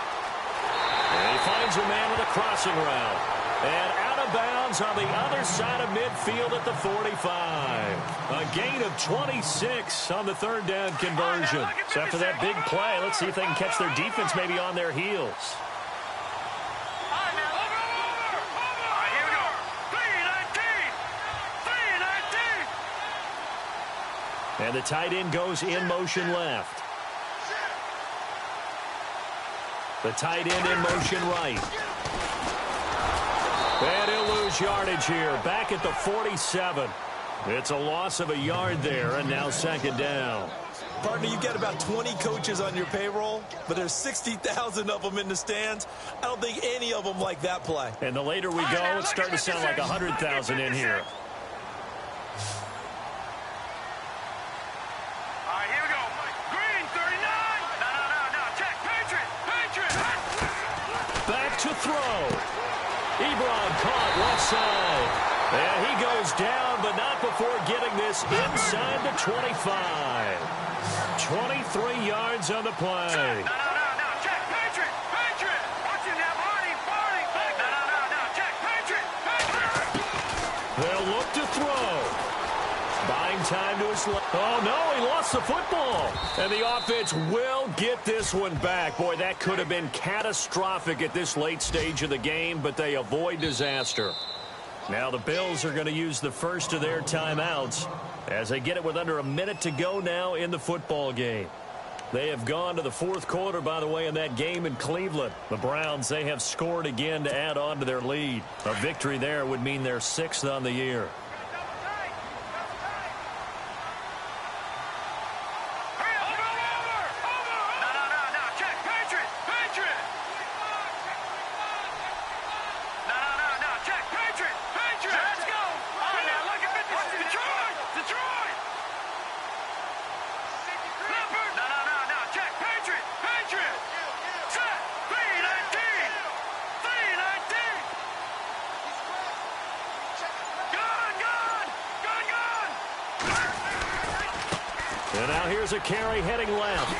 Speaker 3: And he finds a man with a crossing route. And out of bounds on the other side of midfield at the 45. A gain of 26 on the 3rd down conversion. So after that big play, let's see if they can catch their defense maybe on their heels.
Speaker 5: All right, here we go. 3-19.
Speaker 3: And the tight end goes in motion left. The tight end in motion right. And he'll lose yardage here, back at the 47. It's a loss of a yard there, and now 2nd down.
Speaker 4: Partner, you've got about 20 coaches on your payroll, but there's 60,000 of them in the stands. I don't think any of them like that play.
Speaker 3: And the later we go, it's starting to sound like 100,000 in here.
Speaker 5: All right, here we go. Green, 39. No. Check. Patriot.
Speaker 3: Back to throw. Ebron caught left side. And he goes down, but not before getting this inside the 25. 23 yards on the play.
Speaker 5: No. Check. Patriot. Watch him now. Barney. No. Check. Patriot.
Speaker 3: They'll look to throw. Buying time to his left. Oh, no, he lost the football. And the offense will get this one back. Boy, that could have been catastrophic at this late stage of the game, but they avoid disaster. Now the Bills are going to use the first of their timeouts as they get it with under a minute to go now in the football game. They have gone to the 4th quarter, by the way, in that game in Cleveland. The Browns, they have scored again to add on to their lead. A victory there would mean they're 6th on the year.
Speaker 5: Detroit! No, check, Patriot!
Speaker 3: And now here's a carry heading left.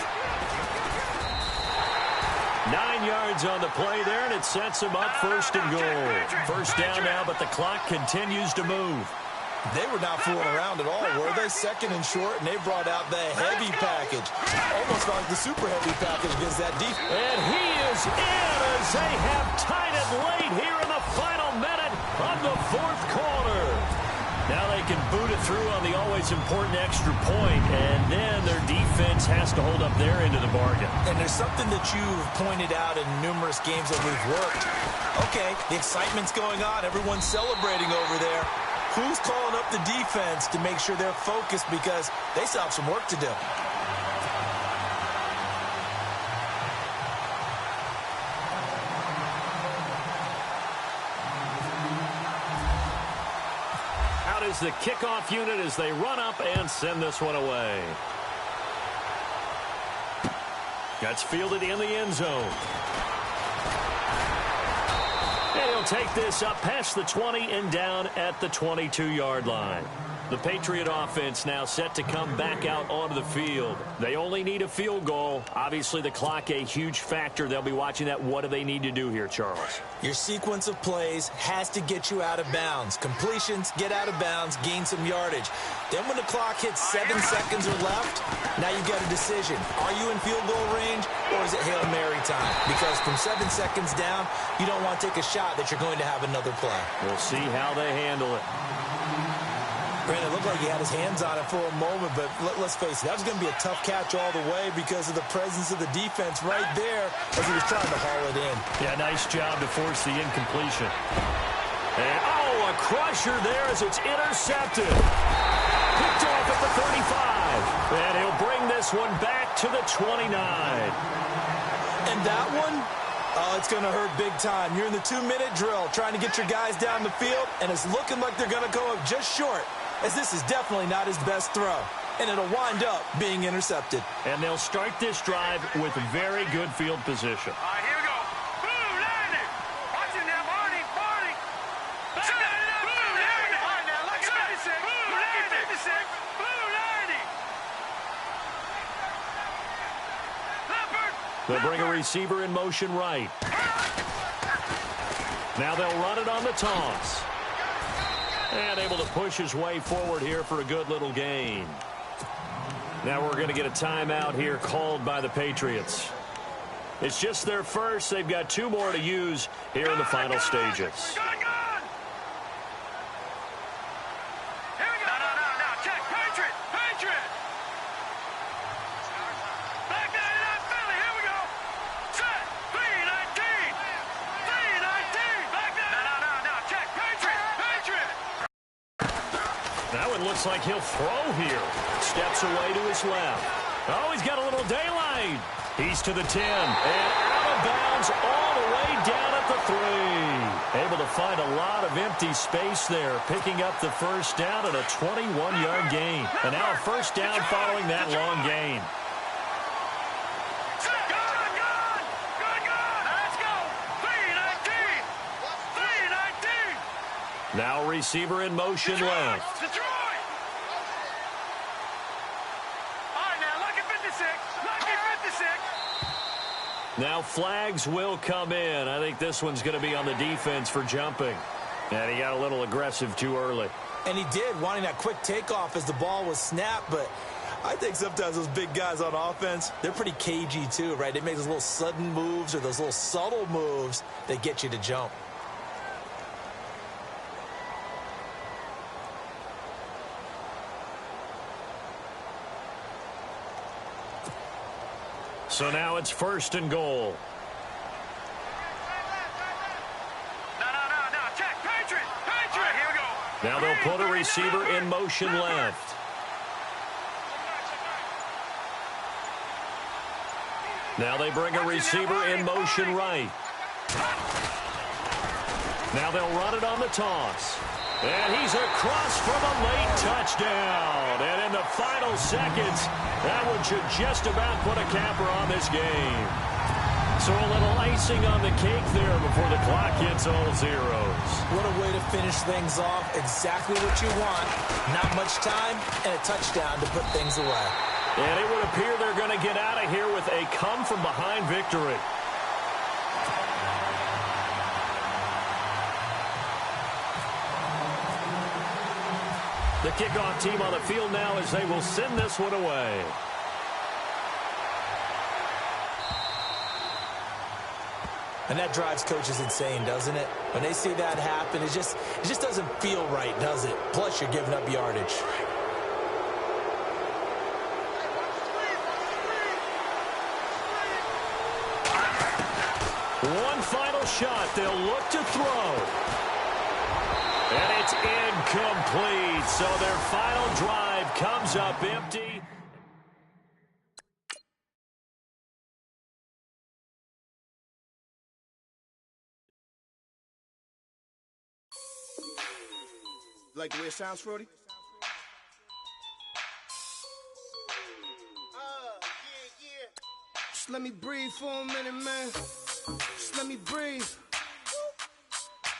Speaker 3: 9 yards on the play there, and it sets him up first and goal. First down now, but the clock continues to move.
Speaker 4: They were not fooling around at all, were they? Second and short, and they brought out the heavy package. Almost like the super heavy package against that defense.
Speaker 3: And he is in as they have tied it late here in the final minute of the fourth quarter. Now they can boot it through on the always important extra point, and then their defense has to hold up their end of the bargain.
Speaker 4: And there's something that you've pointed out in numerous games that we've worked. Okay, the excitement's going on. Everyone's celebrating over there. Who's calling up the defense to make sure they're focused because they still have some work to do?
Speaker 3: Out is the kickoff unit as they run up and send this one away. That's fielded in the end zone. And he'll take this up past the 20 and down at the 22-yard line. The Patriot offense now set to come back out onto the field. They only need a field goal. Obviously, the clock a huge factor. They'll be watching that. What do they need to do here, Charles?
Speaker 4: Your sequence of plays has to get you out of bounds. Completions, get out of bounds, gain some yardage. Then when the clock hits 7 seconds or left, now you've got a decision. Are you in field goal range or is it Hail Mary time? Because from 7 seconds down, you don't want to take a shot that you're going to have another play.
Speaker 3: We'll see how they handle it.
Speaker 4: Brandon, it looked like he had his hands on it for a moment, but let's face it, that was going to be a tough catch all the way because of the presence of the defense right there as he was trying to haul it in.
Speaker 3: Yeah, nice job to force the incompletion. And, a crusher there as it's intercepted. Picked off at the 35. And he'll bring this one back to the 29.
Speaker 4: And that one, it's going to hurt big time. You're in the 2-minute drill trying to get your guys down the field, and it's looking like they're going to go up just short, as this is definitely not his best throw. And it'll wind up being intercepted.
Speaker 3: And they'll start this drive with very good field position.
Speaker 5: All right, here we go. Boom, landing. Watch it now, Marty. Boom, landing. All right, now, lucky 56. Lucky 56. Boom, landing. Leopard.
Speaker 3: They'll bring a receiver in motion right. Now they'll run it on the toss. And able to push his way forward here for a good little gain. Now we're going to get a timeout here called by the Patriots. It's just their first. They've got 2 more to use here in the final stages.
Speaker 5: Gun. Here we go. No. Check. Patriot. Back down to that Philly. Here we go. Set. 3-19. Back down. No. Check. Patriot.
Speaker 3: That one looks like he'll throw here. Steps away to his left. Oh, he's got a little daylight. He's to the 10. And out of bounds all the way down at the 3. Able to find a lot of empty space there. Picking up the first down and a 21-yard gain. And now a first down following that long gain.
Speaker 5: Let's go. 3-19.
Speaker 3: Now receiver in motion left.
Speaker 5: Detroit. All right, now, lucky 56.
Speaker 3: Now flags will come in. I think this one's going to be on the defense for jumping. And he got a little aggressive too early.
Speaker 4: And he did, wanting that quick takeoff as the ball was snapped, but I think sometimes those big guys on offense, they're pretty cagey too, right? They make those little sudden moves or those little subtle moves that get you to jump.
Speaker 3: So now it's first and goal.
Speaker 5: No. Check. Patriot. All right, here we go.
Speaker 3: Now they'll put a receiver in motion left. Now they bring a receiver in motion right. Now they'll run it on the toss. And he's across for the late touchdown. And in the final seconds, that one should just about put a capper on this game. So a little icing on the cake there before the clock hits all zeros.
Speaker 4: What a way to finish things off. Exactly what you want. Not much time and a touchdown to put things away.
Speaker 3: And it would appear they're going to get out of here with a come-from-behind victory. The kickoff team on the field now as they will send this one away.
Speaker 4: And that drives coaches insane, doesn't it? When they see that happen, it just doesn't feel right, does it? Plus, you're giving up yardage.
Speaker 3: One final shot. They'll look to throw. And it's incomplete. So their final drive comes up empty.
Speaker 6: Like the way it sounds, Frody? Just let me breathe for a minute, man. Just let me breathe.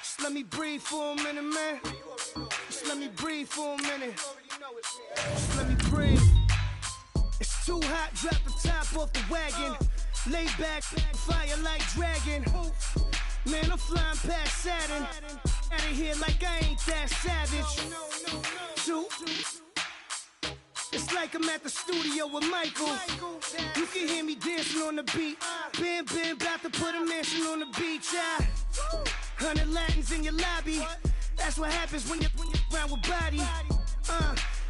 Speaker 6: Just let me breathe for a minute, man. Just let me breathe for a minute. Just let me breathe. It's too hot, drop the top off the wagon. Lay back, fire like dragon. Man, I'm flying past Saturn. Out of here like I ain't that savage. Two. It's like I'm at the studio with Michael. You can hear me dancing on the beat. Bam, bam, about to put a mansion on the beach. 100 Latins in your lobby. That's what happens when you're around with body.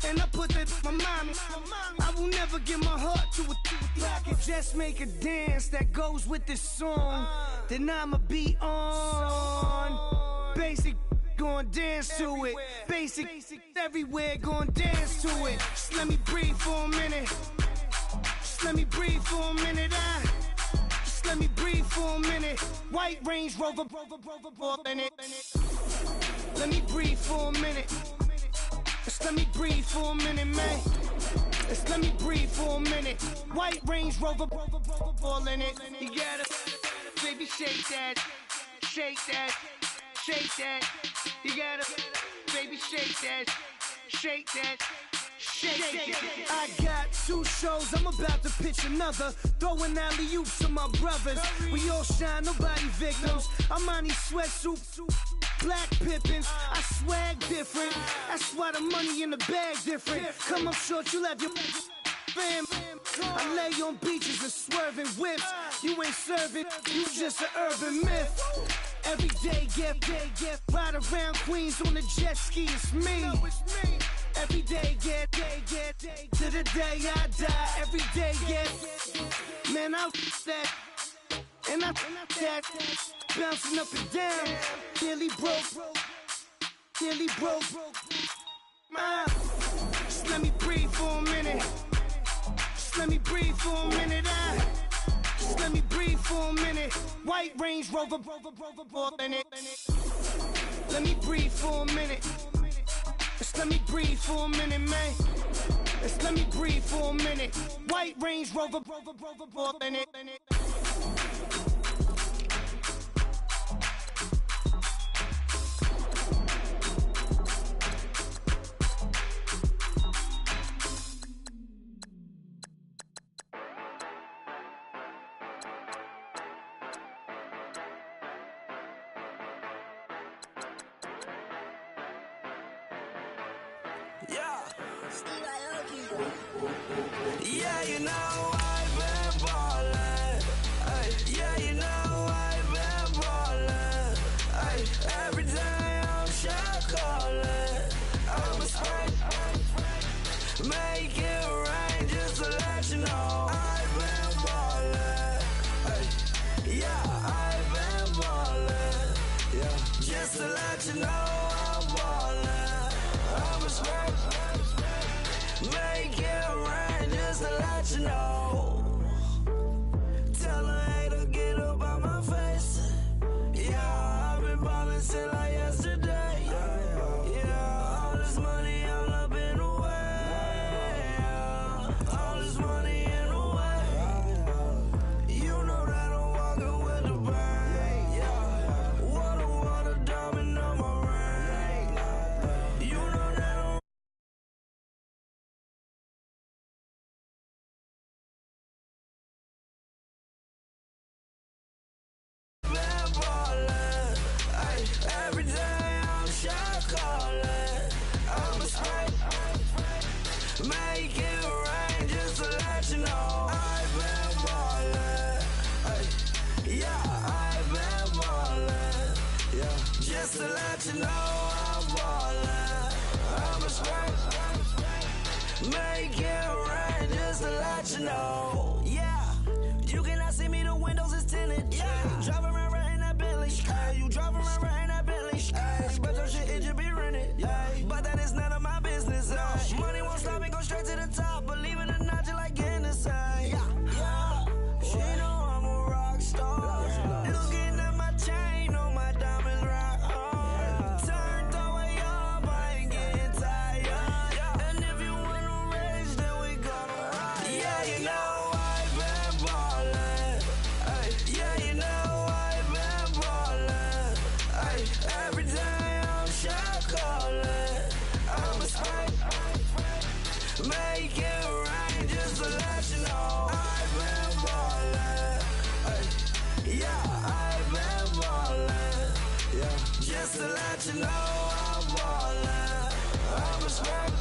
Speaker 6: And I put that in my mommy. I will never give my heart to a I can just make a dance that goes with this song. Then I'ma be on. Basic, gon' dance to it. Basic, everywhere, gon' dance to it. Just let me breathe for a minute. Just let me breathe for a minute. Just let me breathe for a minute. White Range Rover, in it. Let me breathe for a minute. Just let me breathe for a minute, man. Just let me breathe for a minute. White Range Rover, all in it. You gotta, baby, shake that, shake that, shake that. You gotta, baby, shake that, shake that. Shake. I got 2 shows, I'm about to pitch another. Throwing alley-oops to my brothers. We all shine, nobody victims. I'm on these sweatsuits, black pippins. I swag different. That's why the money in the bag different. Come up short, you'll have your fam. I lay on beaches and swerving whips. You ain't serving, you just an urban myth. Every day, get ride around Queens on the jet ski, it's me. Every day, get to the day I die. Every day, get man, I that and I that bouncing up and down. Nearly broke. Just let me breathe for a minute. Just let me breathe for a minute. Just let me breathe for a minute. White Range Rover, in it. Let me breathe for a minute. Just let me breathe for a minute, man. Just let me breathe for a minute. White Range Rover, in it.
Speaker 1: Yeah, you know I've been ballin'. Yeah, you know I've been ballin'. Every day I'm shot callin'. I'm a spray. Make it rain just to let you know I've been ballin'. Yeah, I've been ballin'. Yeah, just to let you know I'm ballin'. I'm a spray. Make it rain just to let you know. Tell her hater get up out my face. Yeah, I've been ballin' since like yesterday. Yeah, all this money all up in the way. All this money in the way. You know that I'm walking with the bang. Yeah, water, diamond on my ring. You know that I'm
Speaker 7: let you know. Yeah, you cannot see me, the windows is tinted. Yeah, driving around right in that Bentley. Ay, you driving around right in that Bentley. Ay, but your shit, it just be rented. Ay, but that is none of my business. Ay, money won't stop me, go straight to the top. Believe it or not, you like getting inside. Yeah, she know I'm a rock star. Looking at my chain, on my diamonds rock hard. Turned the way up, I ain't getting tired. And if you wanna race, then we gonna ride. Yeah, you know I've been ballin'. Ay, yeah, you know I've been ballin'. Ay, every day I'm shot callin'. I'm a spike, make it rain just to let you know. I've been ballin'. Ay, yeah, I've been ballin'. Yeah, just to let you know I'm ballin'. I'm a spike,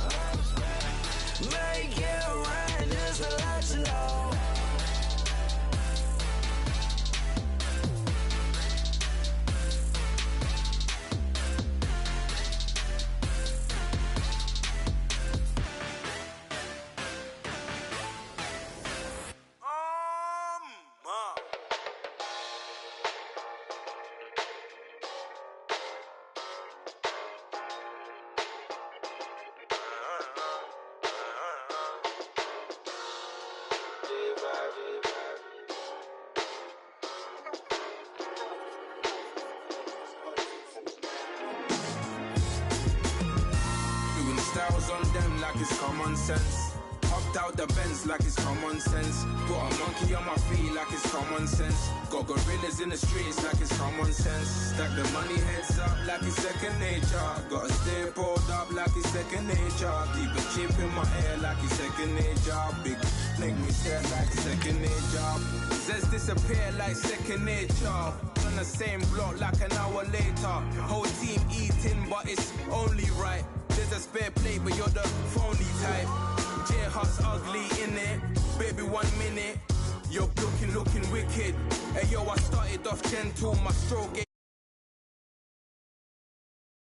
Speaker 7: make it rain just to let you know.
Speaker 1: Doing styles on them like it's common sense. Hopped out the Benz like it's common sense. Got a monkey on my feet like it's common sense. Got gorillas in the streets like it's common sense. Stack the money heads up like it's second nature. Gotta stay pulled up like it's second nature. Keep a chip in my ear like it's second nature. Big make me stare like second nature. Zest disappear like second nature. On the same block like an hour later. Whole team eating but it's only right. There's a spare plate but you're the phony type. J-Hut's ugly innit. Baby 1 minute. You're looking wicked. Hey yo, I started off gentle, my stroke